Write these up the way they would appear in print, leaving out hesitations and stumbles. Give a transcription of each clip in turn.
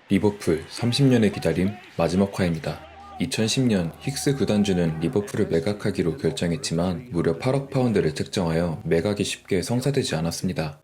리버풀 30년의 기다림 마지막화입니다. 2010년 힉스 구단주는 리버풀을 매각하기로 결정했지만 무려 8억 파운드를 책정하여 매각이 쉽게 성사되지 않았습니다.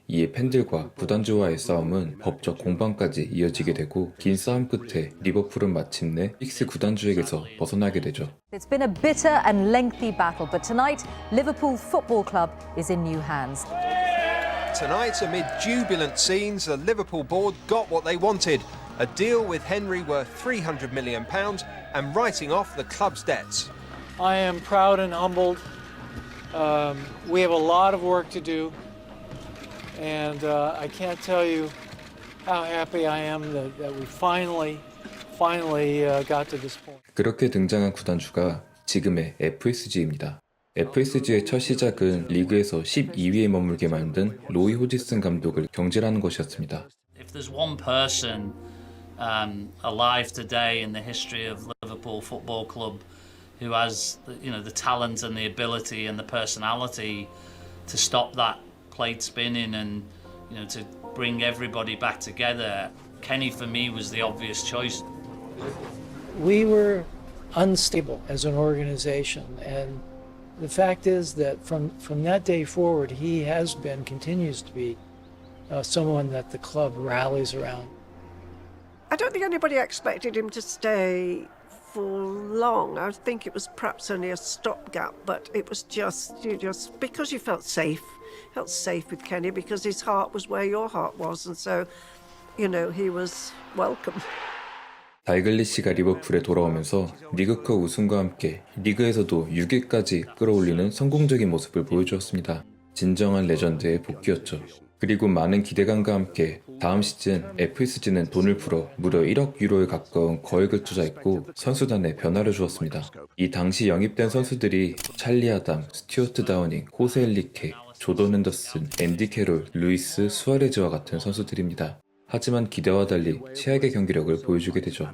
이에 팬들과 구단주와의 싸움은 법적 공방까지 이어지게 되고 긴 싸움 끝에 리버풀은 마침내 힉스 구단주에게서 벗어나게 되죠. It's been a bitter and lengthy battle, but tonight Liverpool Football Club is in new hands. Tonight, amid jubilant scenes, the Liverpool board got what they wanted. A deal with Henry worth £300 million and writing off the club's debts. I am proud and humbled. We have a lot of work to do. And I can't tell you how happy I am that we finally got to this point. 그렇게 등장한 구단주가 지금의 FSG입니다. FSG의 첫 시작은 리그에서 12위에 머물게 만든 로이 호지슨 감독을 경질하는 것이었습니다. If there's one person alive today in the history of Liverpool Football Club who has the talent and the ability and the personality to stop that plate spinning and to bring everybody back together, Kenny for me was the obvious choice. We were unstable as an organization, and the fact is that from that day forward, he has been, continues to be, someone that the club rallies around. I don't think anybody expected him to stay for long. I think it was perhaps only a stopgap, but it was just because you felt safe with Kenny because his heart was where your heart was, and so, he was welcome. 달글리시가 리버풀에 돌아오면서 리그컵 우승과 함께 리그에서도 6위까지 끌어올리는 성공적인 모습을 보여주었습니다. 진정한 레전드의 복귀였죠. 그리고 많은 기대감과 함께 다음 시즌 FSG는 돈을 풀어 무려 1억 유로에 가까운 거액을 투자했고 선수단에 변화를 주었습니다. 이 당시 영입된 선수들이 찰리 아담, 스튜어트 다우닝, 호세 엘리케, 조던 핸더슨, 앤디 캐롤, 루이스 수아레즈와 같은 선수들입니다. 하지만 기대와 달리 최악의 경기력을 보여주게 되죠.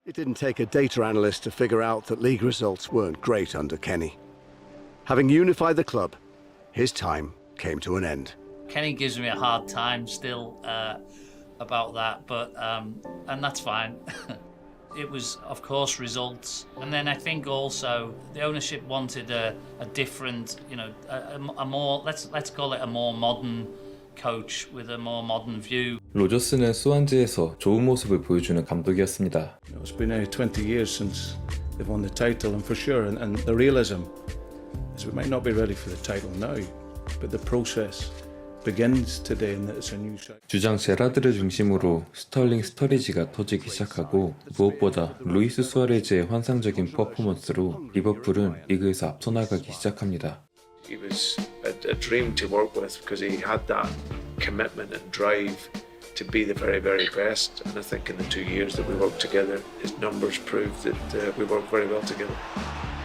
It didn't take a data analyst to figure out that league results weren't great under Kenny. Having unified the club, his time came to an end. Kenny gives me a hard time still about that, but and that's fine. It was, of course, results, and then I think also the ownership wanted a different, a more let's call it a more modern coach with a more modern view. 로저스는 스완지에서 좋은 모습을 보여주는 감독이었습니다. It's been 20 years since they've won the title, and for sure, and the realism is we might not be ready for the title now, but the process begins today, and it's a new cycle. 주장 제라드를 중심으로 스털링 스터리지가 터지기 시작하고 무엇보다 루이스 수아레즈의 환상적인 퍼포먼스로 리버풀은 리그에서 앞서 나가기 시작합니다. He was a dream to work with because he had that commitment and drive to be the very, very best. And I think in the 2 years that we worked together, his numbers proved that we worked very well together.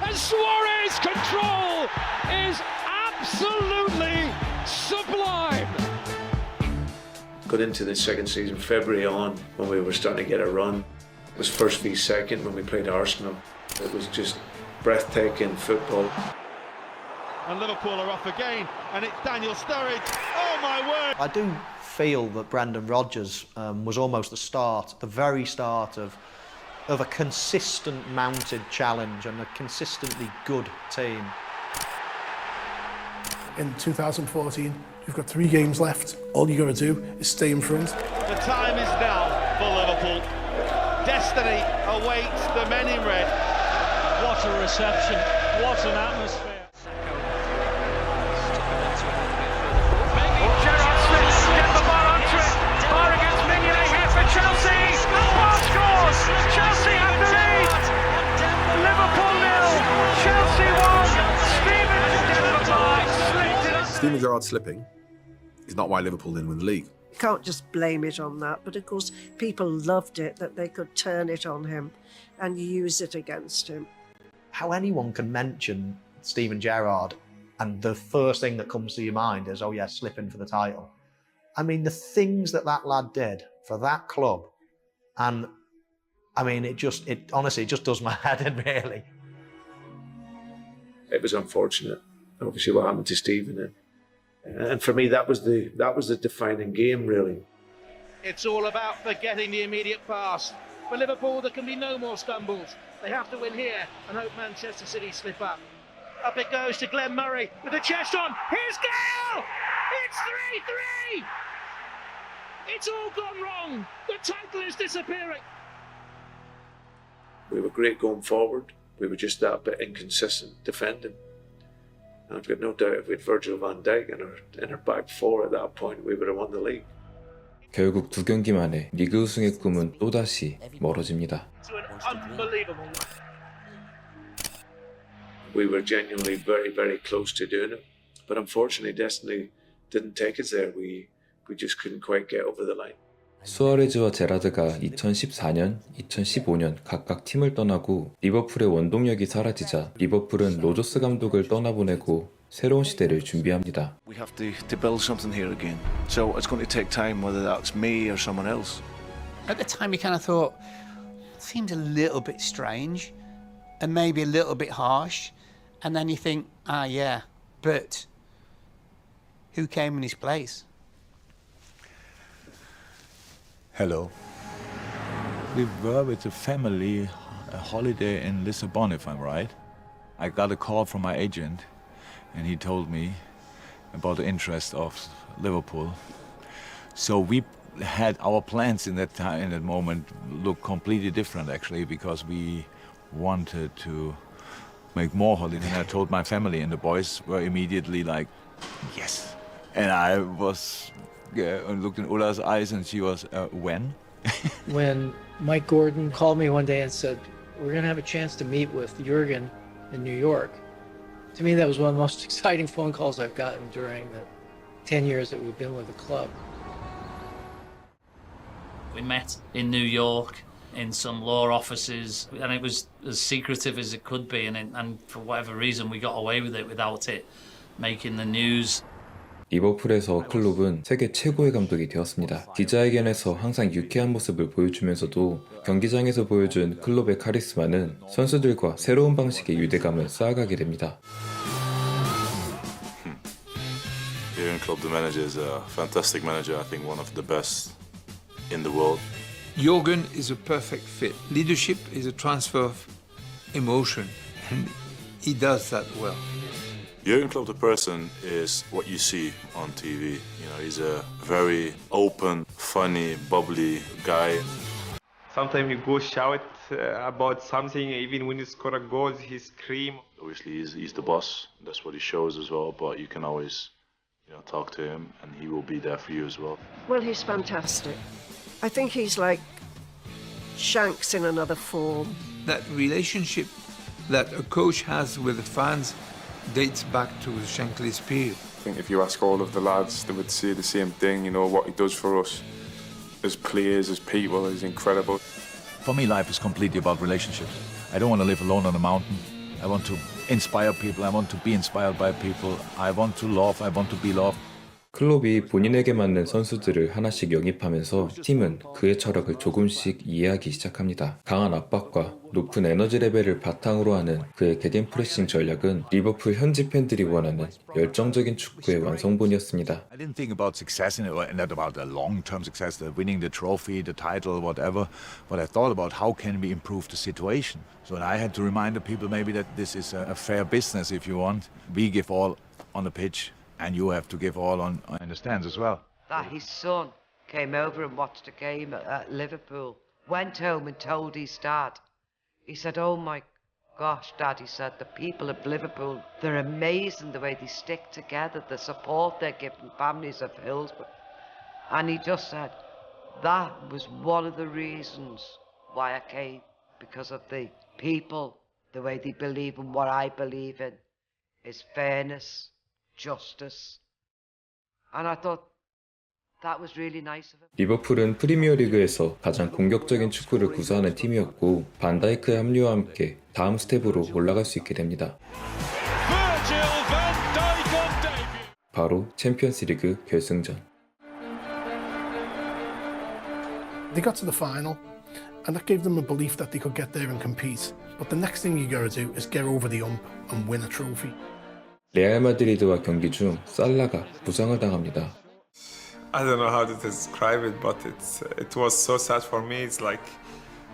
And Suarez's control is absolutely sublime. Got into the second season, February on, when we were starting to get a run. It was first v second when we played Arsenal. It was just breathtaking football. And Liverpool are off again, and it's Daniel Sturridge. Oh my word! I do feel that Brendan Rodgers was almost the very start of a consistent mounted challenge and a consistently good team. In 2014, you've got 3 games left. All you got to do is stay in front. The time is now for Liverpool. Destiny awaits the men in red. What a reception! What an atmosphere! Chelsea have the lead! Liverpool 0, Chelsea 1, Steven Gerrard slipping is not why Liverpool didn't win the league. You can't just blame it on that, but of course people loved it that they could turn it on him and use it against him. How anyone can mention Steven Gerrard and the first thing that comes to your mind is, oh yeah, slipping for the title. I mean, the things that lad did for that club, and I mean, it honestly just does my head in, really. It was unfortunate, obviously, what happened to Stephen. And for me, that was the defining game, really. It's all about forgetting the immediate past. For Liverpool, there can be no more stumbles. They have to win here and hope Manchester City slip up. Up it goes to Glenn Murray with the chest on. Here's Gale! It's 3-3! It's all gone wrong. The title is disappearing. We were great going forward. We were just that bit inconsistent defending. And I've got no doubt if we had Virgil van Dijk in our back four at that point, we would have won the league. 결국 2경기 만에 리그 우승의 꿈은 또다시 멀어집니다. We were genuinely very, very close to doing it. But unfortunately, destiny didn't take us there. We just couldn't quite get over the line. 수아레즈와 제라드가 2014년, 2015년 각각 팀을 떠나고 리버풀의 원동력이 사라지자 리버풀은 로저스 감독을 떠나보내고 새로운 시대를 준비합니다. We have to build something here again. So it's going to take time, whether that's me or someone else. At the time, we kind of thought, seems a little bit strange and maybe a little bit harsh. And then you think, yeah, but who came in his place? Hello. We were with the family, a holiday in Lisbon, if I'm right. I got a call from my agent, and he told me about the interest of Liverpool. So we had our plans in that time, in that moment, look completely different actually, because we wanted to make more holidays. And I told my family, and the boys were immediately like, yes. And I was looked in Ulla's eyes, and she was, when? When Mike Gordon called me one day and said, we're going to have a chance to meet with Jurgen in New York. To me, that was one of the most exciting phone calls I've gotten during the 10 years that we've been with the club. We met in New York in some law offices, and it was as secretive as it could be, and for whatever reason we got away with it without it making the news. 리버풀에서 클롭은 세계 최고의 감독이 되었습니다. 기자회견에서 항상 유쾌한 모습을 보여주면서도 경기장에서 보여준 클롭의 카리스마는 선수들과 새로운 방식의 유대감을 쌓아가게 됩니다. Jurgen Klopp, the manager, is a fantastic manager. I think one of the best in the world. Jurgen is a perfect fit. Leadership is a transfer of emotion, and he does that well. Jurgen Klopp, the person, is what you see on TV. You know, he's a very open, funny, bubbly guy. Sometimes you go shout about something, even when you score a goal, he scream. Obviously, he's the boss. That's what he shows as well. But you can always, talk to him, and he will be there for you as well. Well, he's fantastic. I think he's like Shanks in another form. That relationship that a coach has with the fans dates back to Shankly's period. I think if you ask all of the lads, they would say the same thing. What he does for us as players, as people, is incredible. For me, life is completely about relationships. I don't want to live alone on a mountain. I want to inspire people. I want to be inspired by people. I want to love. I want to be loved. 클롭이 본인에게 맞는 선수들을 하나씩 영입하면서 팀은 그의 철학을 조금씩 이해하기 시작합니다. 강한 압박과 높은 에너지 레벨을 바탕으로 하는 그의 게겐프레싱 전략은 리버풀 현지 팬들이 원하는 열정적인 축구의 완성본이었습니다. I didn't think about success and not about a long-term success, winning the trophy, the title, whatever. But I thought about how can we improve the situation. So I had to remind the people maybe that this is a fair business if you want. We give all on the pitch. And you have to give all on the stands as well. That his son came over and watched a game at Liverpool, went home and told his dad. He said, oh my gosh, Dad, he said, the people of Liverpool, they're amazing the way they stick together, the support they're giving families of Hillsborough. And he just said, that was one of the reasons why I came, because of the people, the way they believe in what I believe in, is fairness, justice. And I thought that was really nice of him. 리버풀은 프리미어리그에서 가장 공격적인 축구를 구사하는 팀이었고 반다이크의 합류와 함께 다음 스텝으로 올라갈 수 있게 됩니다. 바로 챔피언스리그 결승전. They got to the final, and that gave them a belief that they could get there and compete. But the next thing you got to do is get over the hump and win a trophy. 레알 마드리드와 경기 중 살라가 부상을 당합니다. I don't know how to describe it, but it was so sad for me. It's like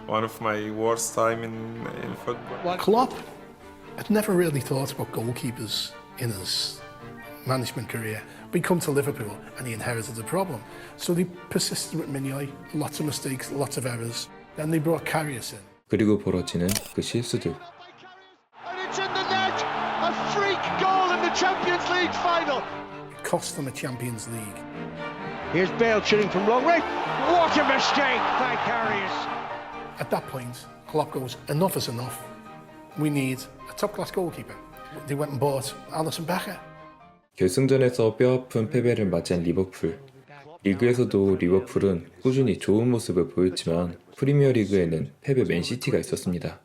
one of my worst time in football. Klopp had never really thought about goalkeepers in his management career. But he come to Liverpool and he inherited the problem. So they persisted with Meunier, lots of mistakes, lots of errors. Then they brought Karius in. 그리고 벌어지는 그 실수들. And it's in the net! A freak goal in the Champions League final! It cost them a Champions League. Here's Bale shooting from long range. What a mistake by Karius! At that point, Klopp goes, enough is enough. We need a top-class goalkeeper. They went and bought Alisson Becker. 결승전에서 뼈아픈 패배를 맞이한 리버풀. 리그에서도 리버풀은 꾸준히 좋은 모습을 보였지만 프리미어리그에는 패배 맨시티가 있었습니다.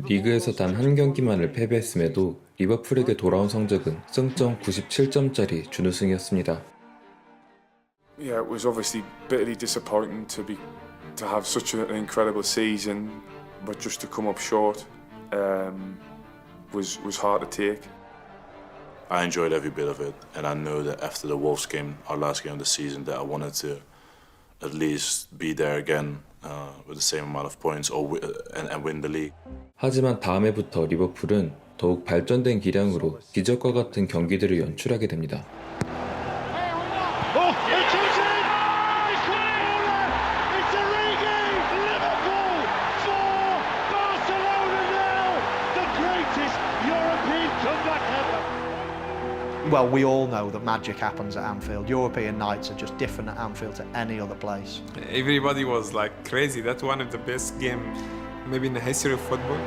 리그에서 단 한 경기만을 패배했음에도 리버풀에게 돌아온 성적은 승점 97점짜리 준우승이었습니다. Yeah, it was obviously bitterly disappointing to have such an incredible season, but just to come up short was hard to take. I enjoyed every bit of it, and I know that after the Wolves game, our last game of the season, that I wanted to at least be there again with the same amount of points and win the league. 하지만 다음 해부터 리버풀은 더욱 발전된 기량으로 기적과 같은 경기들을 연출하게 됩니다. Well, we all know that magic happens at Anfield. European nights are just different at Anfield to any other place. Everybody was like crazy. That's one of the best games maybe in the history of football.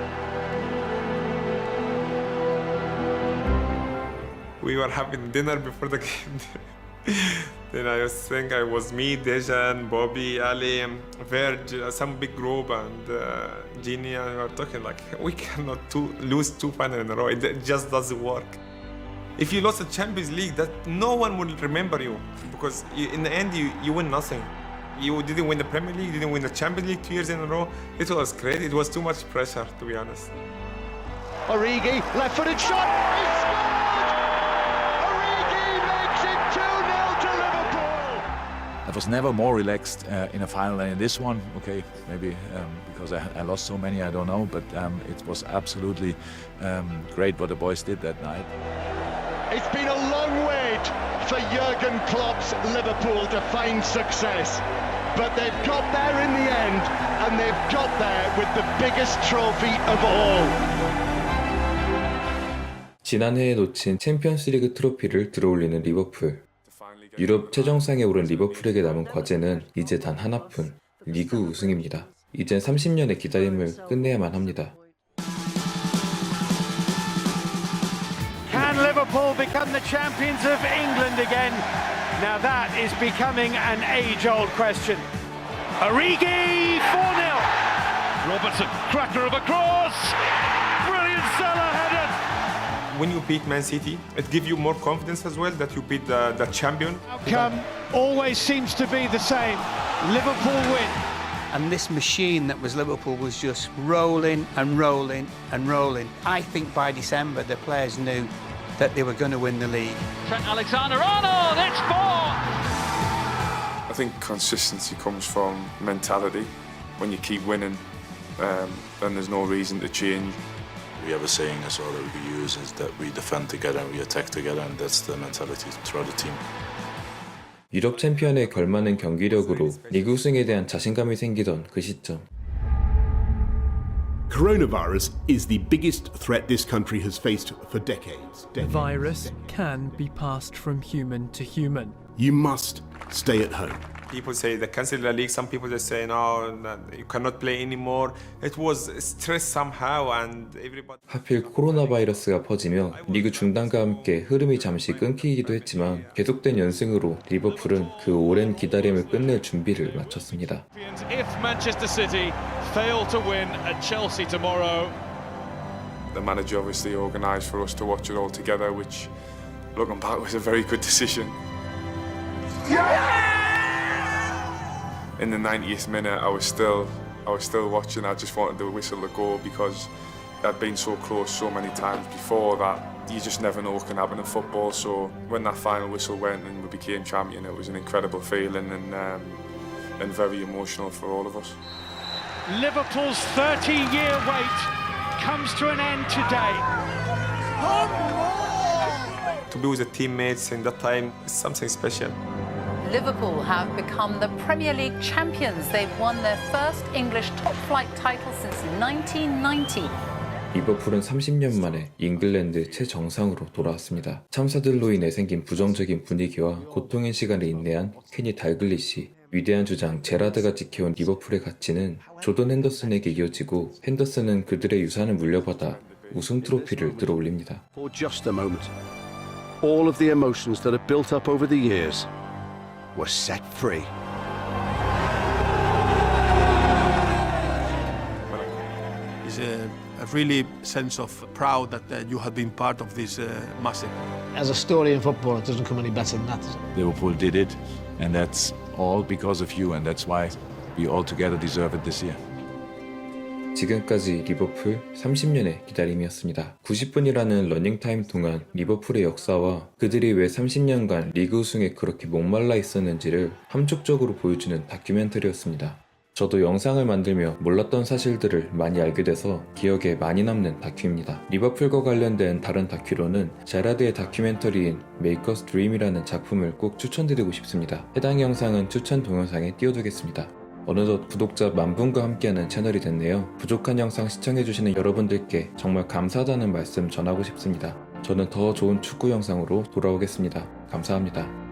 We were having dinner before the game. Then I think I was me, Dejan, Bobby, Ali, Verge, some big group, and Genie, and we were talking like, we cannot lose two finals in a row. It just doesn't work. If you lost the Champions League, that no one will remember you, because in the end you win nothing. You didn't win the Premier League, you didn't win the Champions League 2 years in a row. It was crazy. It was too much pressure, to be honest. Origi, left-footed shot. He scored! Origi makes it 2-0 to Liverpool. I was never more relaxed in a final than in this one. Okay, maybe because I lost so many, I don't know, but it was absolutely great what the boys did that night. It's been a long wait for Jurgen Klopp's Liverpool to find success. But they've got there in the end, and they've got there with the biggest trophy of all. 지난해에 놓친 챔피언스리그 트로피를 들어올리는 리버풀. 유럽 최정상에 오른 리버풀에게 남은 과제는 이제 단 하나뿐, 리그 우승입니다. 이젠 30년의 기다림을 끝내야만 합니다. Can Liverpool become the champions of England again? Now that is becoming an age-old question. Origi, 4-0. Robertson, cracker of a cross. Brilliant Salah header. When you beat Man City, it gives you more confidence as well that you beat the champion. Outcome always seems to be the same. Liverpool win. And this machine that was Liverpool was just rolling and rolling and rolling. I think by December the players knew that they were going to win the league. Trent Alexander-Arnold, it's 4! I think consistency comes from mentality. When you keep winning, then there's no reason to change. We have a saying as well that we use is that we defend together and we attack together, and that's the mentality throughout the team. 유럽 챔피언에 걸맞는 경기력으로 리그 우승에 대한 자신감이 생기던 그 시점. Coronavirus is the biggest threat this country has faced for decades. The virus can be passed from human to human. You must stay at home. People say they cancel the league. Some people just say no, you cannot play anymore. It was stress somehow, and everybody. 하필 코로나 바이러스가 퍼지며 리그 중단과 함께 흐름이 잠시 끊기기도 했지만 계속된 연승으로 리버풀은 그 오랜 기다림을 끝낼 준비를 마쳤습니다. If Manchester City fail to win at Chelsea tomorrow. The manager obviously organised for us to watch it all together, which, looking back, was a very good decision. In the 90th minute, I was still I was still watching. I just wanted the whistle to go because I'd been so close so many times before that you just never know what can happen in football. So when that final whistle went and we became champion, it was an incredible feeling and very emotional for all of us. Liverpool's 30-year wait comes to an end today. To be with the teammates in that time is something special. Liverpool have become the Premier League champions. They've won their first English top-flight title since 1990. 리버풀은 30년 만에 잉글랜드 최정상으로 돌아왔습니다. 참사들로 인해 생긴 부정적인 분위기와 고통의 시간을 인내한 케니 달글리시, 위대한 주장 제라드가 지켜온 리버풀의 가치는 조던 핸더슨에게 이어지고 핸더슨은 그들의 유산을 물려받아 우승 트로피를 들어올립니다. For just a moment, all of the emotions that had built up over the years were set free. It's a really sense of proud that you have been part of this massive. As a story in football, it doesn't come any better than that, does it? Liverpool did it, and that's all because of you, and that's why we all together deserve it this year. 지금까지 리버풀 30년의 기다림이었습니다. 90분이라는 러닝타임 동안 리버풀의 역사와 그들이 왜 30년간 리그 우승에 그렇게 목말라 있었는지를 함축적으로 보여주는 다큐멘터리였습니다. 저도 영상을 만들며 몰랐던 사실들을 많이 알게 돼서 기억에 많이 남는 다큐입니다. 리버풀과 관련된 다른 다큐로는 제라드의 다큐멘터리인 Make Us Dream이라는 작품을 꼭 추천드리고 싶습니다. 해당 영상은 추천 동영상에 띄워두겠습니다. 어느덧 구독자 10,000분과 함께하는 채널이 됐네요. 부족한 영상 시청해주시는 여러분들께 정말 감사하다는 말씀 전하고 싶습니다. 저는 더 좋은 축구 영상으로 돌아오겠습니다. 감사합니다.